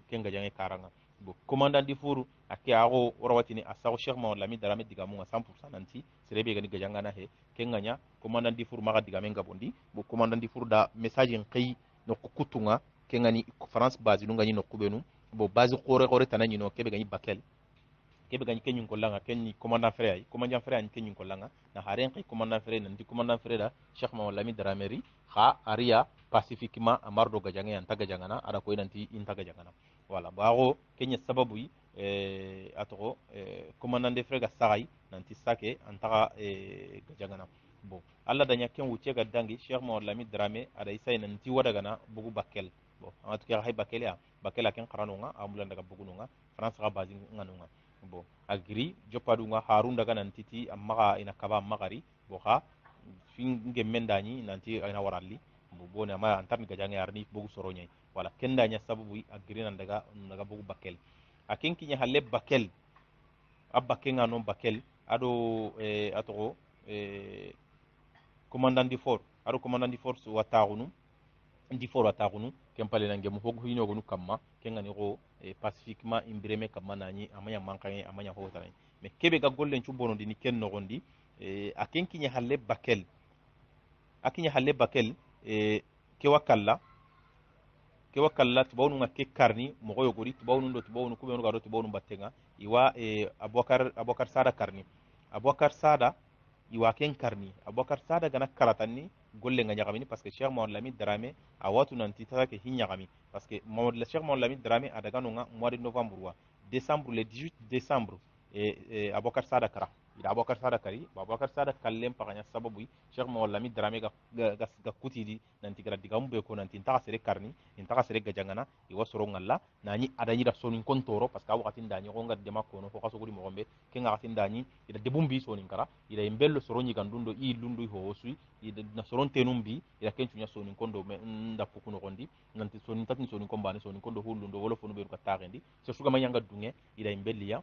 ken gaja nge karanga bo commandant di furu ake ago rawatini asago cheikh Mamadou Lamine Dramé digamu 100% nanti serebe gani gajanga na he kenganya commandant di furu maga digame ngabondi bo commandant di furu da message en kay no kutunga kengani France base nu ngani no kubenu bo base khore tanani no kebe gani bakel kebe gani kenyun kolanga kenni commandant frère ay kenyun kolanga na haren kay commandant frère nanti commandant frère da cheikh Mamadou Lamine Dramé ri kha aria pacifiquement amardo gajanga yan taga jangana ada ko nanti intaga jangana voilà bago kenya sababu yi atoko commandant de frega saray nanti sake antaka gajangana bon alla danya ken wuce ga dangi cheikh Mamadou Lamine Dramé ada isay nanti wadagana bugu bakel bon amatu ke hay bakel ya bakel ken qaranunga amulan daga bugu nunga france ga bazi nganunga bon agri jopadunga harun daga nanti ti amma ina kaba magari bo ha finge mendani nanti ina waralli bone ama antar ga jange arni bogu soronya wala kenda nya sababu agirina daga bogu bakel akin kinya halle bakel abba kenga non bakel ado atoko commandant du fort ado commandant du fort wataxunu ndi fort wataxunu ken pale nange mo hogu hinogonu kamma kengani ko pacifiquement imbireme kamma nani amanya mankange amanya hotane mais kebe ga gollen cu bonondi ni ken nogondi a ken kinya halle bakel akinya halle bakel ke wakalla tubawnu nga ke karni mogo yogori tubawnu do tubawnu kubenu garo tubawnu battenga iwa abokar sada karni abokar sada iwa ken karni abokar sada gana karatanni golle nga nyagamini parce que cheikh mohammed lamid drame awatu nanti tata ke hinyagami parce que cheikh mohammed lamid drame adaga no nga mois de novembre wa décembre le 18 décembre abokar sada kara ida abokar sada kari abokar sada kallem pakanya sababu cheikh mohammed lamid drame ga kutidi nanti gara digamu be ko nanti ta sere karni inta sere gajangana iwa soro ngalla nani adani da sonin kontoro parce que wakati ndani ko ngar dema ko no ko kaso gudi mo gombe ke ngati ndani ida debumbi sonin kara ida imbello soro nyi gandundo i lundu ho osui ida na soron tenumbi ida kencu nya sonin kondo me nda fukuno gondi nanti sonin tatni sonin kombane sonin kondo hulundo wolo fonu be ko tagendi so suga manyanga dunge ida imbelliya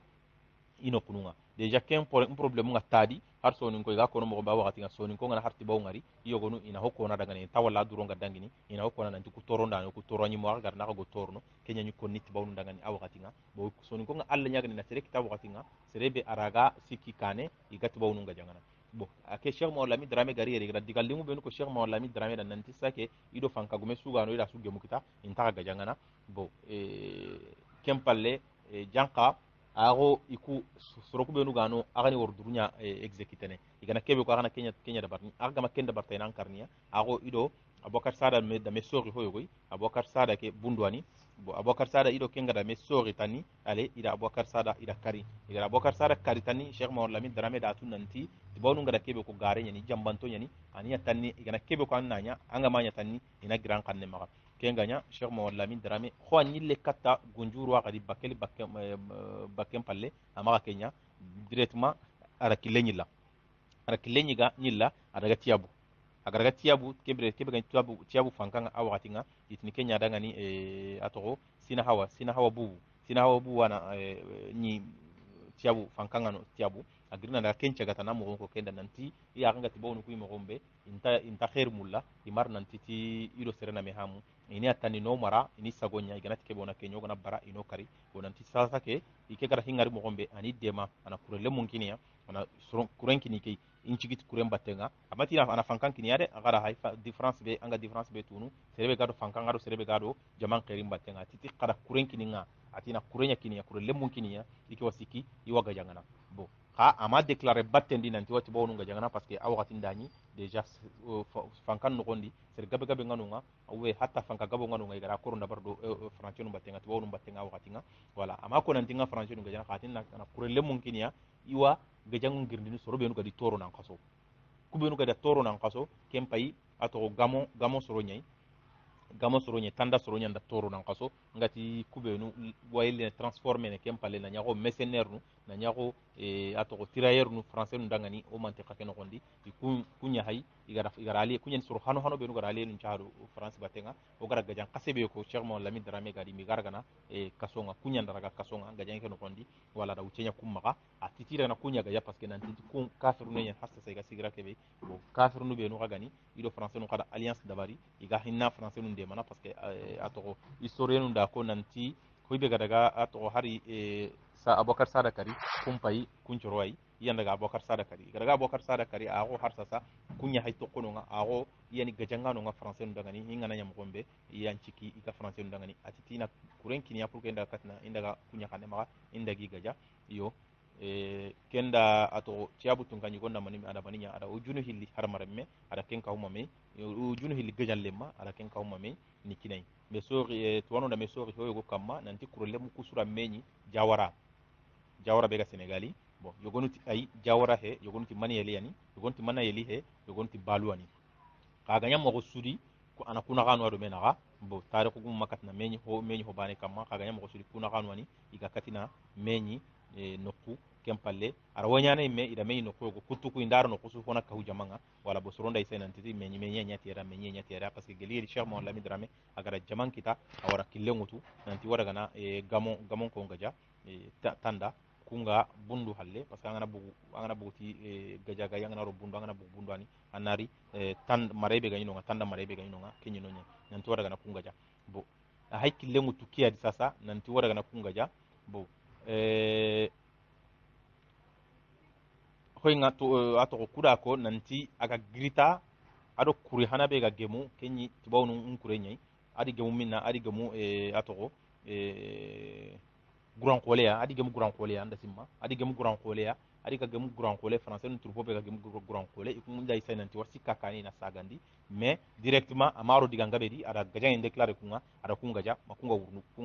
ino kununga deja ken problème nga tadi har sonin ko ga kono mo ba wakati nga sonin ko ngana harti baw ngari iyo gonu ina hokko na daga ne tawalla duro nga dangini ina hokko na nanti ku toronda no ku toroni mo gar na ko torno kenya ñu ko nit baw nu daga ni a wakati nga bo sonin ko nga alla nyaga ni na sere kita wakati nga serebe araga sikki kane igati baw nu nga jangana bo ake cheikh mo lami drame gari yeri ga digal limu ben ko cheikh mo lami drame dan nanti sake ido fanka gume suga no ida suge mukita inta ga jangana bo kempalle janka ago iku soroku benu gano agani wordurunya executene igana kebe ko agana kenya da barni aga ma kenda bartay nan karniya ago ido abokar sada me da me sori hoyo goy abokar sada ke bundwani bo abokar sada ido kenga da me sori tani ale ida abokar sada ida kari ida abokar sada kari tani cheikh mawar lamin darame da tunanti tibawnu ngada kebe ko gare nyani jambanto nyani aniya tani igana kebe ko annanya anga manya tani ina gran kanne maka kenganya cheikh mawar lamin darame ko anyille katta gunjuru wa kadi bakem palle amaka kenya directement ara kilenyila ara kilenyiga nyilla adaga tiabu agaraga tiabu kebre kebe tiabu fankanga awati nga itni kenya daga ni atoro sina hawa bu wana ni tiabu fankanga no tiabu agrina da kencha gata na mo ko kenda nanti ya ganga tibonu ku mo gombe inta khair mulla imar nanti ti ido serena me hamu ini atani no mara ini sagonya iganati ke bona kenyo gona bara ino kari bonanti sasa ke ike gara hingari mo gombe ani dema ana kurele munkiniya ana kuren kini ke incigit kuren battenga amati ana fankan kini yade agara haifa difference be anga difference be tunu serebe gado fankan gado serebe gado jaman kairin battenga titi kara kuren kini nga atina kurenya kini ya kurele munkiniya ike wasiki iwaga jangana bo ha ama déclarer battendi nanti wati bawnu nga jangana parce que awati ndani déjà fankan no gondi ser gabe gabe nganunga awe hatta fanka gabo nganunga igara koro ndabar do français no battenga to bawnu battenga awati nga wala ama ko nanti nga français no jangana khatin na kurele munkiniya iwa gajangu ngirndini soro benu gadi toro nan kaso kubenu gadi toro nan kaso kempai ato gamo soro nyai gamo soro nyai tanda soro nyanda toro nan kaso ngati kubenu wayle transformer ne kempale na nyago mercenaire nu na nyago ato tirailleur nu français nu dangani o mante khakeno gondi kunya hay igara ali kunya soro hano benu gara ali nu chaado france batenga o gara gajan kasebe ko cheikh mo lami drame gadi mi gargana kasonga kunya ndaraga kasonga gajan ke no gondi wala da ucenya kumaka atitira na kunya gaja parce que nanti kun kafiru ne hassa sai ga sigira kebe bo kafiru nu benu gani ido français nu kada alliance dabari iga hinna français nu de mana parce que ato historien nu da ko nanti hoybe ga daga ato hari sa abokar sada kari kumpai kunchoroi yanda ga abokar sada kari daga abokar sada kari ago har sasa kunya hay tokkono nga ago yani gajanga no nga français nu daga ni hinga na nyam gombe yan ciki ika français nu daga ni atitina kuren kinya pour que nda katna indaga kunya kane maka indagi gaja yo kenda ato tiabu tunganyi gonda manimi ada maninya ada ujunu hilli harmaremme ada kenka umame ujunu hilli gajallemma ada kenka umame nikinai mesori tuwano da mesori hoyo go kamma nanti kurele mu kusura menyi jawara bega senegali bon yogonuti ay jawara he yogonuti maniyeli yani yogonuti manayeli he yogonuti baluani kaga nyam mo sudi ko ana kuna kanu do menaga bo tariku gum makatna menyi ho bane kamma kaga nyam mo sudi kuna kanu ani iga katina menyi nokku kem palle ara wanyana imme ida me no ko kutu ku indar no kusu fona ka hujamanga wala bo soronda isen antiti menyi menyi nyati era menyi nyati era parce que geli cheikh mo lami drame agara jaman kita awara kille ngutu nanti wara gana gamon gamon ko ngaja tanda kunga bundu halle parce que angana bugu ti gaja ga yangana ro bundu angana bugu bundu ani anari tan marebe ga yinonga tanda marebe ga yinonga kenyi no nanti wara gana kunga ja bo hay kille ngutu kiya di sasa nanti wara gana kunga ja bo hoynga to ato kuda ko nanti aga grita ado kuri hana be ga gemu kenyi tibawnu kure nyai adi gemu minna adi gemu ato guran koleya adi gemu guran koleya anda simma adi gemu guran koleya adi ka gemu guran kole français nu turbo be ga gemu guran kole ikum ndai sai nanti war sikka kani na sagandi mais directement amaro diga ngabe di ada gajan en déclarer kunga ada kunga ja kunga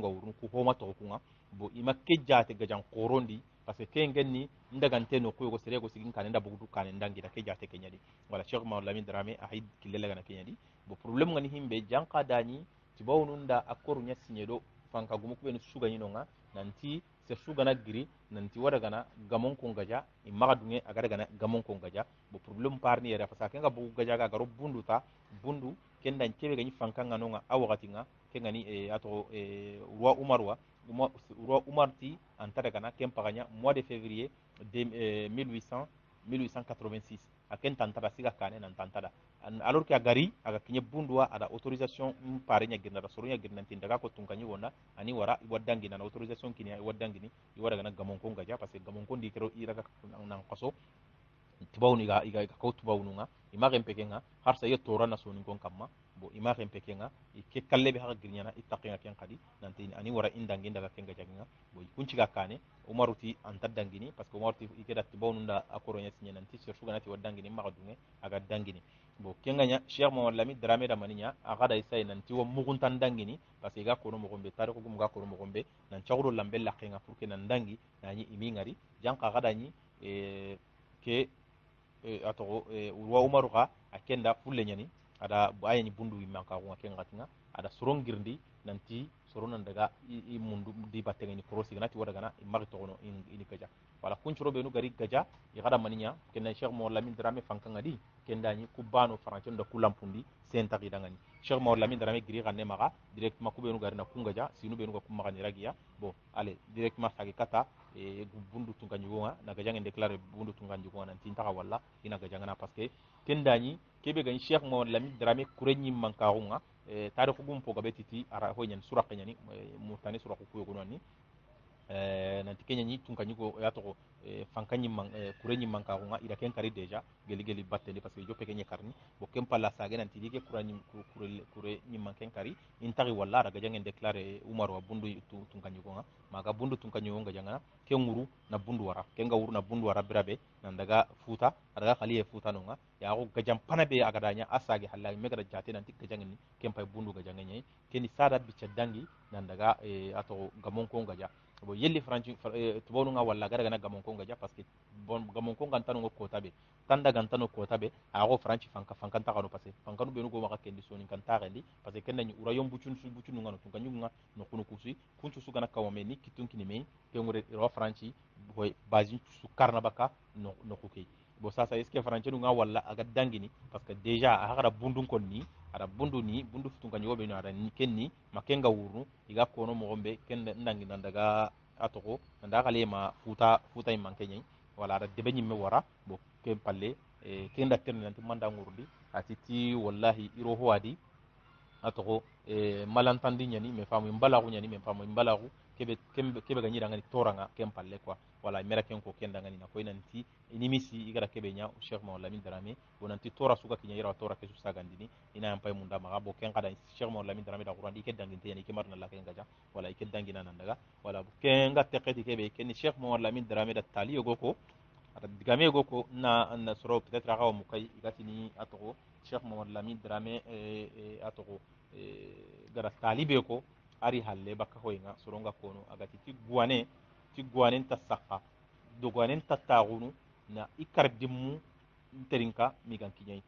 wurnu ku homa to kunga bo ima kejjate gajan korondi parce que kengenni ndagante no ko sere go sigin kan nda bugu kan ndangi da kejjate kenyadi wala cheikh maodo lamin drame ahid kilele gana kenyadi bo problem ngani himbe janka dani tibawnunda akkoru nya sinyedo fanka gumu ko ben suga yinonga nanti se suga na giri nanti wada gana gamon ko gaja imaga dunge agada gana gamon ko gaja bo problem parni era parce que nga bugu gaja ga garo bundu ta bundu kenda kebe ganyi fanka nganonga awagati nga kengani ato roi umarwa roi umarti antara gana kempaganya mois de février de 1886 aken tantara siga kane nan tantara alors que agari aga kinye bundua ada autorisation pare nya girna soro nya girna tin daga ko tunkanyi wona ani wara wadangi na autorisation kini wadangi ni iwara gana gamon ko ngaja parce que gamon ko ndikero iraga nan qaso tibawni iga ko tibawnu nga image mpekenga har sa yetora na soni kon kamma bo image mpekenga ke kalle be ha girnyana ittaqinga ken qadi nanti ani wara indangi daga kenga jaginga bo kunci ga kane umaruti anta dangini parce que umaruti ikeda tibawnu nda akoro nya sinya nanti sur suga nati wadangini maga dunge aga dangini bo kenga nya cheikh mo lami drame da maninya aga da isay nanti wo muguntan dangini parce que ga kono mo gombe tariku gum ga kono mo gombe nan chawro lambe la kenga pour que nan dangi nani imingari janka ga dani ke ato wa umaru ka akenda fulle nyani ada ayani bundu manka ko kenga tinga ada sorongirndi nanti soronan daga i mundu di battenga ni korosi ganati wada gana i mari togono ini gaja wala kuncuro be nu gari gaja i gada maninya kenna cheikh mo lamin drame fankanga di kenda ni kubano faranchen da kulampundi senta gidangani cheikh mo lamin drame giri ganne maga directement kubenu gari na kungaja sinu be nu ko kumaga ni ragiya bon allez directement sagi kata bundu tunganjugo na gaja ngeen déclarer bundu tunganjugo nanti ntaka walla ina gaja ngana parce que kendani kebe gani cheikh mo lamin drame kurenyi mankaunga tariku gum po gabe titi ara ho nyen sura kenyani murtani sura ko ko noni nanti kenya ni tun kanyugo ya to fankanyi man kurenyi man ka nga ida ken kari deja geli geli batte parce que jope kenya karni bo kem pala sage nanti dige kuranyi kure ni man ken kari intari walla daga jangen déclarer umar wa bundu tun kanyugo nga maga bundu tun kanyugo nga jangana ken nguru na bundu wara ken ga wuru na bundu wara birabe nan daga futa daga khaliye futa no nga ya ko gajam panabe aga danya asage halay megara jate nanti gajangen ni kem pay bundu gajangen nyai keni sada bicca dangi nan daga ato gamon ko ngaja bo yelli franci tubonu nga walla gara gana gamon ko ngaja parce que bon gamon ko ngantano ngo kota be tanda gantano kota be ago franci fankan ta kanu parce que fankanu be no go maka kendi soni kan ta rendi parce que kenna ni ura yom bucun su bucun ngano tun kanyu nga no kunu kusi kuncu su gana kawame ni kitun kini me ke ngure ro franci boy bazin su karna baka no kuke bo sasa est ce que franci nga walla aga dangini parce que déjà a hara bundun kon ni ada bundu ni bundu futun kan yobe no ada ni kenni makenga wurnu iga kono mo gombe ken ndangi nandaga atoko nda kale ma futa imman kenyi wala ada debe nyimme wara bo ken palle ken da ten nanti manda ngurdi atiti wallahi iro ho adi atoko malantandi nyani me famu mbalagu nyani me famu mbalagu kebe ganyi dangani toranga ken palle quoi wala mera ken ko ken dangani na ko nanti inimisi igara kebe nya cheikh mawla min darame bonanti tora suka kinya ira tora kesu sagandini ina am pay munda maga bo ken kada cheikh mawla min darame da qur'an ike danginte yani ke marna la ken gaja wala ike dangina nan daga wala ken ga teketi kebe ken cheikh mawla min darame da tali goko ada digame goko na soro peut-être aga mo kay igatini atoko cheikh mawla min darame atoko gara talibe ko ari halle bakka hoyga soronga kono agati ti guwanen ta sakka do guwanen ta taagunu na ikar dimmu terinka migan kinyai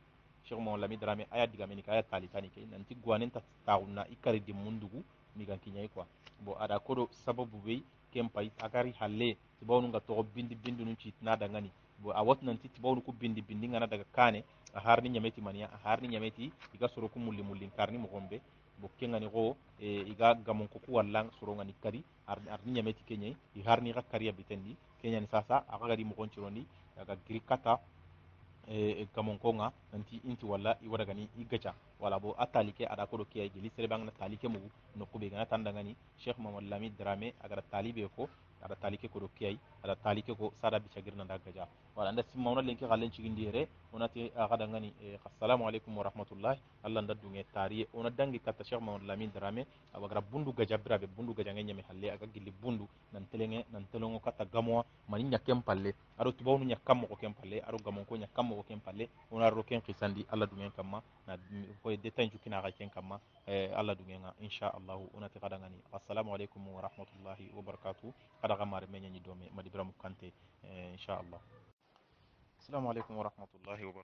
cheikh mo lami drame aya diga menika aya tali tani ke nan ti guwanen ta taagunu na ikar dimmu ndugu migan kinyai quoi bo ada kodo sababu be kem pay agari halle tibawnu nga to bindi bindi nu citna dangani bo awat nanti tibawnu ku bindi bindi ngana daga kane a harni nyameti mania a harni nyameti iga soro ku mulli mulli karni mo gombe bo kengani go iga gamon ko ku wallang soro ngani kari arni nyameti kenye i harni ga kariya bitendi kenya ni sasa aga gadi mo gonchironi daga grikata gamon konga nanti inti walla i wada gani i gacha wala bo atalike ada ko do kiya gili sere bangna talike mu no ko be gana tandangani Sheikh Muhammad Lamid Drame agara talibe ko ada talike ko do kiya ada talike ko sada bi chagirna da gaja wala anda simma wona lenki galen cigindi yere onati agada ngani assalamu alaikum wa rahmatullahi Allah nda dunge tariye ona dangi katta Sheikh Muhammad Lamid Drame abagara bundu gaja brabe bundu gaja ngenya me halle aga gilli bundu nan telongo katta gamwa mani nyakem palle aro tubawnu nyakam ko kem palle aro gamon ko nyakam ko kem palle ona ro ken qisandi alla dungen kamma na ko detain jukina ga ken kamma alla dungen nga insha Allah ona ti kada ngani assalamu alaikum wa rahmatullahi wa barakatuh kada ga mare menyi dome madi bram kante insha Allah assalamu alaikum wa rahmatullahi wa barakatuh